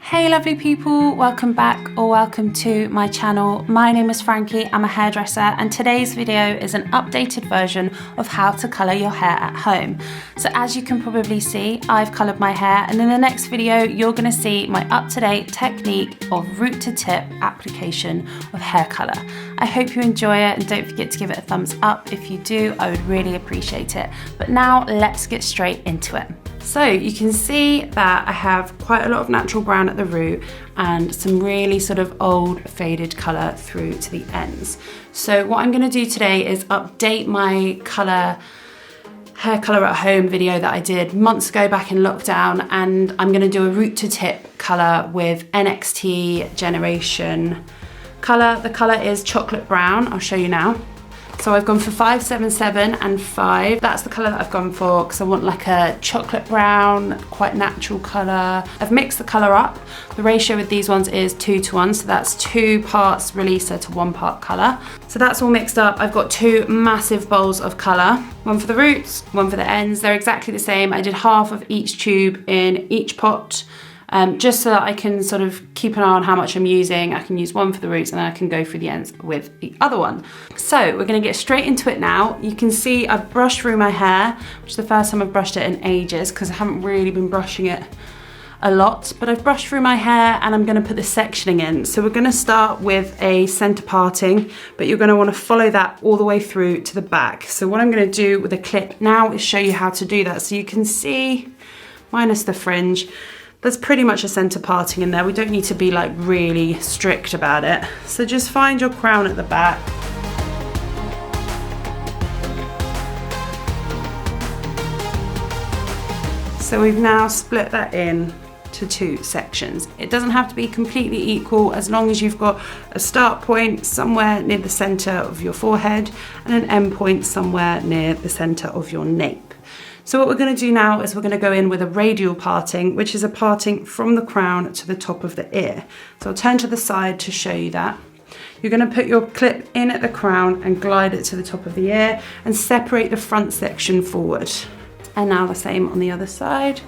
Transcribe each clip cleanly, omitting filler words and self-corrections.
Hey lovely people, welcome back or welcome to my channel. My name is Frankie, I'm a hairdresser, and today's video is an updated version of how to colour your hair at home. So as you can probably see, I've coloured my hair, and in the next video you're going to see my up-to-date technique of root to tip application of hair colour. I hope you enjoy it, and don't forget to give it a thumbs up. If you do, I would really appreciate it. But now let's get straight into it. So you can see that I have quite a lot of natural brown at the root and some really sort of old faded colour through to the ends. So what I'm going to do today is update my hair colour at home video that I did months ago back in lockdown, and I'm going to do a root to tip colour with NXT Generation colour. The colour is chocolate brown, I'll show you now. So I've gone for 577 and 5. That's the colour that I've gone for because I want like a chocolate brown, quite natural colour. I've mixed the colour up. The ratio with these ones is 2:1, so that's 2 parts releaser to 1 part colour. So that's all mixed up. I've got 2 massive bowls of colour. One for the roots, one for the ends. They're exactly the same. I did half of each tube in each pot. Just so that I can sort of keep an eye on how much I'm using. I can use one for the roots and then I can go through the ends with the other one. So we're gonna get straight into it now. You can see I've brushed through my hair, which is the first time I've brushed it in ages because I haven't really been brushing it a lot, but I've brushed through my hair and I'm gonna put the sectioning in. So we're gonna start with a center parting, but you're gonna wanna follow that all the way through to the back. So what I'm gonna do with a clip now is show you how to do that. So you can see, minus the fringe, there's pretty much a center parting in there. We don't need to be like really strict about it. So just find your crown at the back. So we've now split that in to 2 sections. It doesn't have to be completely equal as long as you've got a start point somewhere near the center of your forehead and an end point somewhere near the center of your nape. So what we're going to do now is we're going to go in with a radial parting, which is a parting from the crown to the top of the ear. So I'll turn to the side to show you that. You're going to put your clip in at the crown and glide it to the top of the ear and separate the front section forward. And now the same on the other side.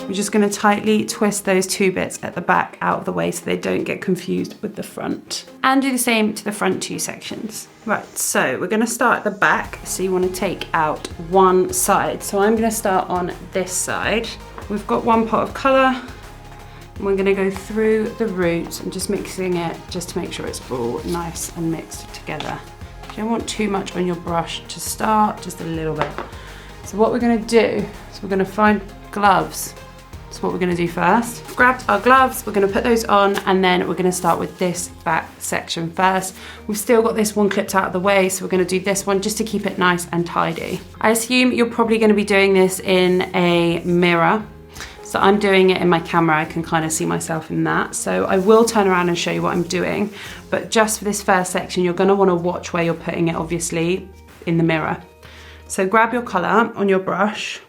We're just going to tightly twist those 2 bits at the back out of the way so they don't get confused with the front. And do the same to the front 2 sections. Right, so we're going to start at the back. So you want to take out one side. So I'm going to start on this side. We've got 1 pot of colour. And we're going to go through the roots and just mixing it just to make sure it's all nice and mixed together. You don't want too much on your brush to start, just a little bit. So what we're going to do is we're going to find gloves. That's what we're going to do first. We've grabbed our gloves, we're going to put those on, and then we're going to start with this back section first. We've still got this one clipped out of the way, so we're going to do this one just to keep it nice and tidy. I assume you're probably going to be doing this in a mirror. So I'm doing it in my camera, I can kind of see myself in that. So I will turn around and show you what I'm doing, but just for this first section, you're going to want to watch where you're putting it, obviously, in the mirror. So grab your colour on your brush,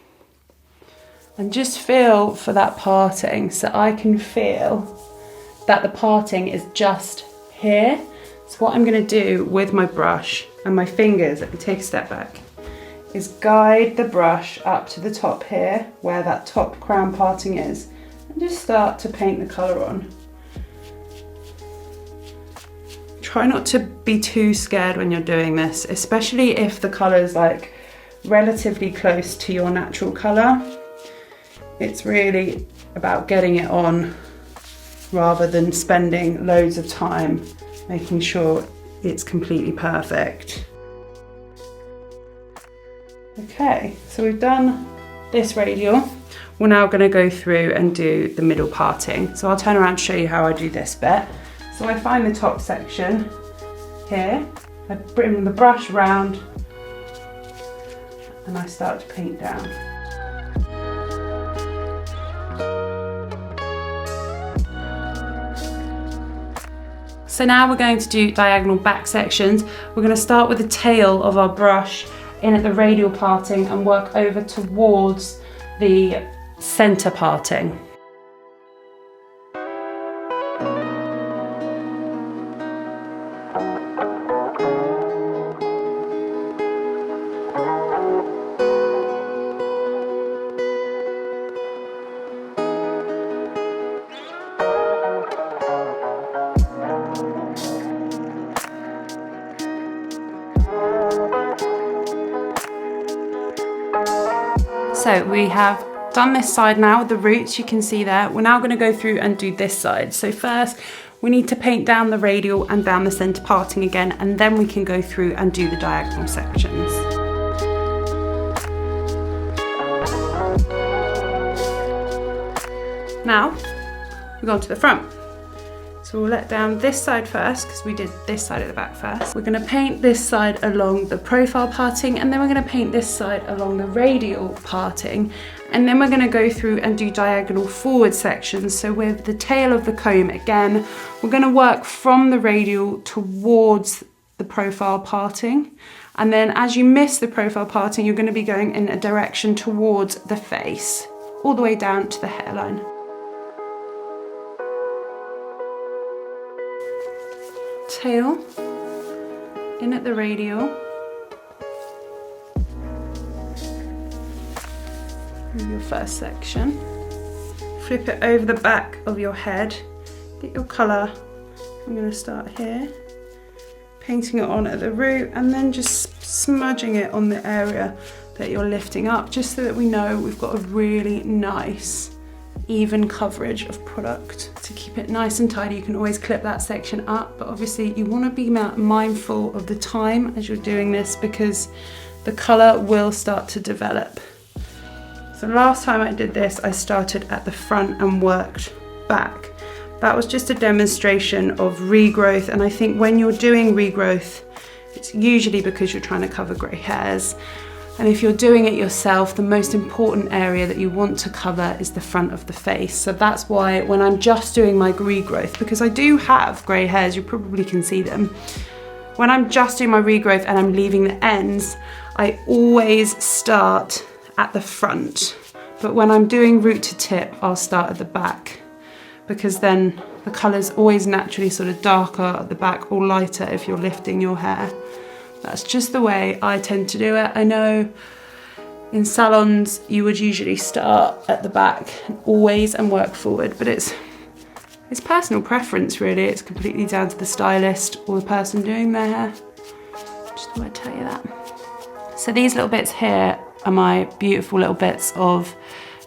and just feel for that parting. So I can feel that the parting is just here. So what I'm gonna do with my brush and my fingers, let me take a step back, is guide the brush up to the top here, where that top crown parting is, and just start to paint the colour on. Try not to be too scared when you're doing this, especially if the colour is like relatively close to your natural colour. It's really about getting it on rather than spending loads of time making sure it's completely perfect. Okay, so we've done this radial. We're now going to go through and do the middle parting. So I'll turn around and show you how I do this bit. So I find the top section here, I bring the brush around and I start to paint down. So now we're going to do diagonal back sections. We're going to start with the tail of our brush in at the radial parting and work over towards the center parting. So we have done this side now with the roots, you can see there. We're now going to go through and do this side. So first we need to paint down the radial and down the centre parting again, and then we can go through and do the diagonal sections. Now we go on to the front. So we'll let down this side first, because we did this side at the back first. We're going to paint this side along the profile parting, and then we're going to paint this side along the radial parting, and then we're going to go through and do diagonal forward sections. So with the tail of the comb again, we're going to work from the radial towards the profile parting, and then as you miss the profile parting, you're going to be going in a direction towards the face, all the way down to the hairline. Tail in at the radial, your first section, flip it over the back of your head, get your colour. I'm going to start here, painting it on at the root, and then just smudging it on the area that you're lifting up, just so that we know we've got a really nice even coverage of product. To keep it nice and tidy, you can always clip that section up, but obviously you want to be mindful of the time as you're doing this, because the colour will start to develop. So last time I did this, I started at the front and worked back. That was just a demonstration of regrowth, and I think when you're doing regrowth, it's usually because you're trying to cover grey hairs. And if you're doing it yourself, the most important area that you want to cover is the front of the face. So that's why when I'm just doing my regrowth, because I do have grey hairs, you probably can see them. When I'm just doing my regrowth and I'm leaving the ends, I always start at the front. But when I'm doing root to tip, I'll start at the back, because then the colour's always naturally sort of darker at the back or lighter if you're lifting your hair. That's just the way I tend to do it. I know in salons you would usually start at the back always and work forward, but it's personal preference really. It's completely down to the stylist or the person doing their hair. Just thought I'd tell you that. So these little bits here are my beautiful little bits of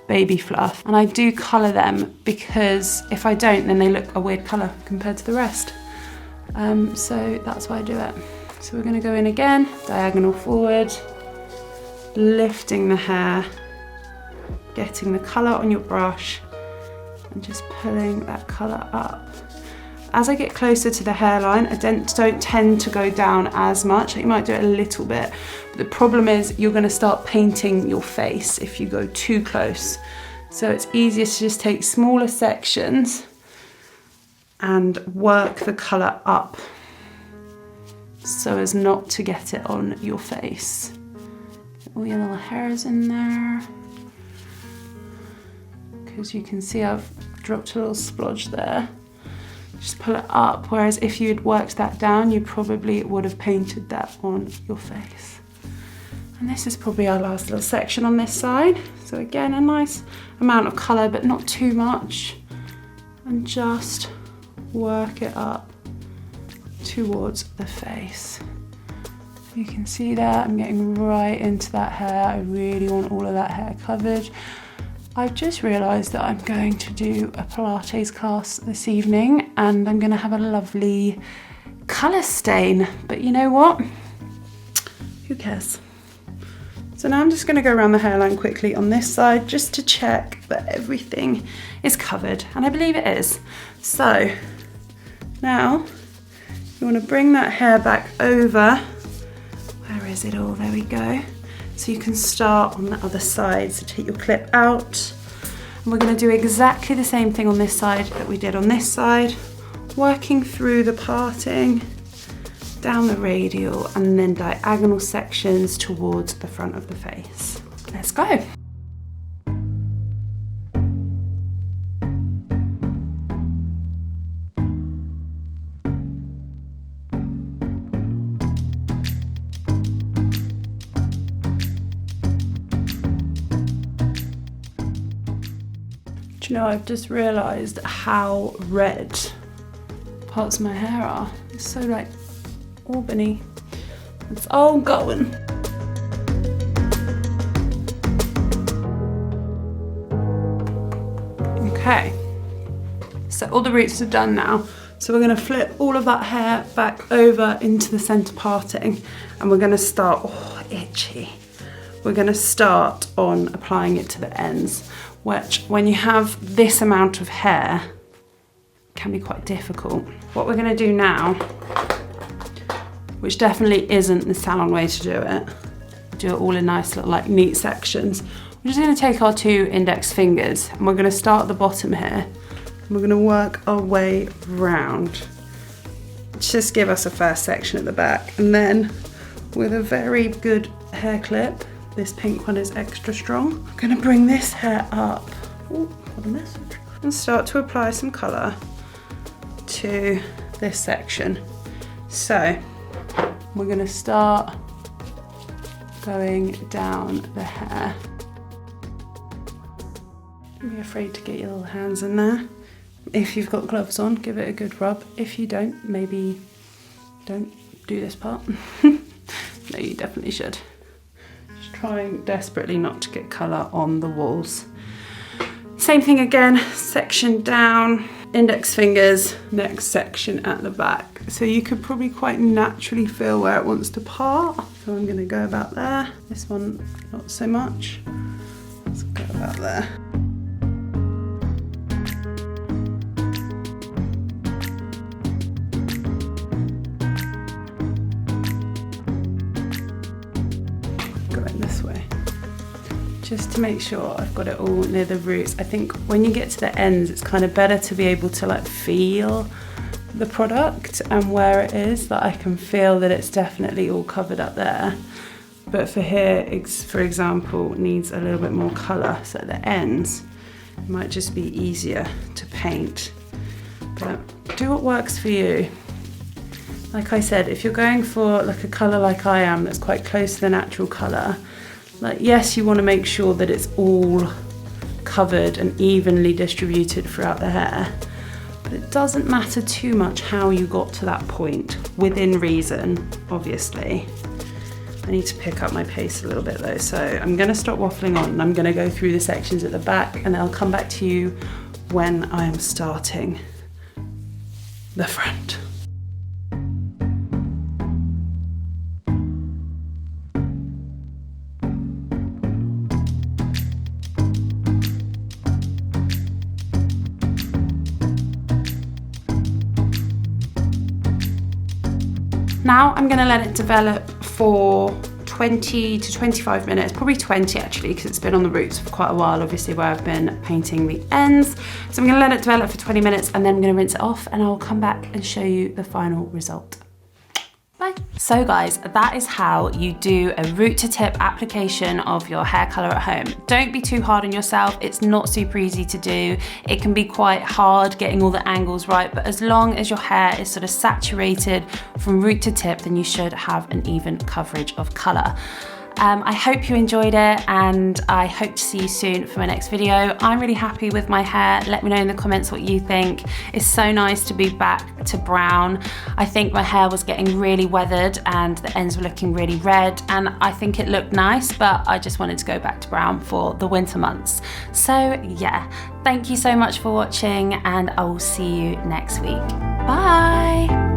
baby fluff, and I do colour them because if I don't, then they look a weird colour compared to the rest. So that's why I do it. So we're going to go in again, diagonal forward, lifting the hair, getting the colour on your brush, and just pulling that colour up. As I get closer to the hairline, I don't tend to go down as much. You might do it a little bit, but the problem is you're going to start painting your face if you go too close. So it's easiest to just take smaller sections and work the colour up, so as not to get it on your face. Get all your little hairs in there. Because you can see I've dropped a little splodge there. Just pull it up, whereas if you had worked that down, you probably would have painted that on your face. And this is probably our last little section on this side. So again, a nice amount of colour, but not too much. And just work it up towards the face. You can see that I'm getting right into that hair. I really want all of that hair covered. I've just realised that I'm going to do a Pilates class this evening, and I'm going to have a lovely colour stain, but you know what? Who cares? So now I'm just going to go around the hairline quickly on this side just to check that everything is covered, and I believe it is. So now you want to bring that hair back over. Where is it all? There we go. So you can start on the other side. So take your clip out. And we're going to do exactly the same thing on this side that we did on this side. Working through the parting, down the radial, and then diagonal sections towards the front of the face. Let's go. You know, I've just realised how red parts of my hair are. It's so like aubany. It's all going. Okay, so all the roots are done now. So we're gonna flip all of that hair back over into the center parting, and we're gonna start, oh, itchy. We're gonna start on applying it to the ends, which when you have this amount of hair, can be quite difficult. What we're gonna do now, which definitely isn't the salon way to do it all in nice little like neat sections. We're just gonna take our 2 index fingers and we're gonna start at the bottom here. And we're gonna work our way round. Just give us a first section at the back. And then with a very good hair clip, this pink one is extra strong, I'm gonna bring this hair up. Oh, what a message. And start to apply some color to this section. So we're gonna start going down the hair. Don't be afraid to get your little hands in there. If you've got gloves on, give it a good rub. If you don't, maybe don't do this part. No, you definitely should. Just trying desperately not to get colour on the walls. Same thing again, section down, index fingers, next section at the back. So you could probably quite naturally feel where it wants to part. So I'm gonna go about there. This one, not so much. Let's go about there. Going this way. Just to make sure I've got it all near the roots. I think when you get to the ends, it's kind of better to be able to like feel the product and where it is, that I can feel that it's definitely all covered up there. But for here, for example, needs a little bit more color. So at the ends, it might just be easier to paint. But do what works for you. Like I said, if you're going for like a color like I am, that's quite close to the natural color, like yes, you want to make sure that it's all covered and evenly distributed throughout the hair, but it doesn't matter too much how you got to that point, within reason, obviously. I need to pick up my pace a little bit though, so I'm gonna stop waffling on and I'm gonna go through the sections at the back and then I'll come back to you when I am starting the front. Now I'm gonna let it develop for 20 to 25 minutes, probably 20 actually, because it's been on the roots for quite a while, obviously, where I've been painting the ends. So I'm gonna let it develop for 20 minutes and then I'm gonna rinse it off and I'll come back and show you the final result. Bye. So guys, that is how you do a root to tip application of your hair color at home. Don't be too hard on yourself. It's not super easy to do. It can be quite hard getting all the angles right, but as long as your hair is sort of saturated from root to tip, then you should have an even coverage of color. I hope you enjoyed it and I hope to see you soon for my next video. I'm really happy with my hair. Let me know in the comments what you think. It's so nice to be back to brown. I think my hair was getting really weathered and the ends were looking really red and I think it looked nice, but I just wanted to go back to brown for the winter months. So yeah, thank you so much for watching and I will see you next week. Bye.